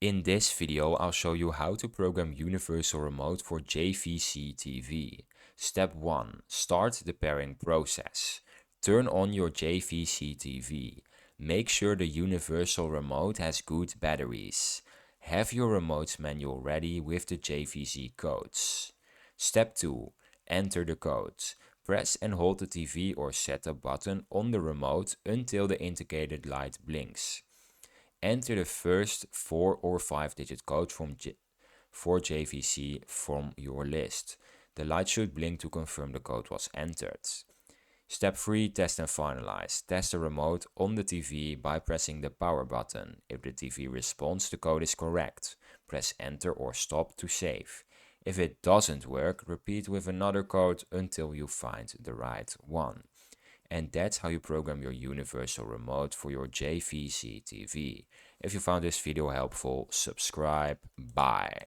In this video, I'll show you how to program Universal Remote for JVC TV. Step 1. Start the pairing process. Turn on your JVC TV. Make sure the Universal Remote has good batteries. Have your remote's manual ready with the JVC codes. Step 2. Enter the codes. Press and hold the TV or setup button on the remote until the indicated light blinks. Enter the first 4 or 5-digit code for JVC from your list. The light should blink to confirm the code was entered. Step 3. Test and finalize. Test the remote on the TV by pressing the power button. If the TV responds the code is correct, press enter or stop to save. If it doesn't work, repeat with another code until you find the right one. And that's how you program your universal remote for your JVC TV. If you found this video helpful, subscribe. Bye.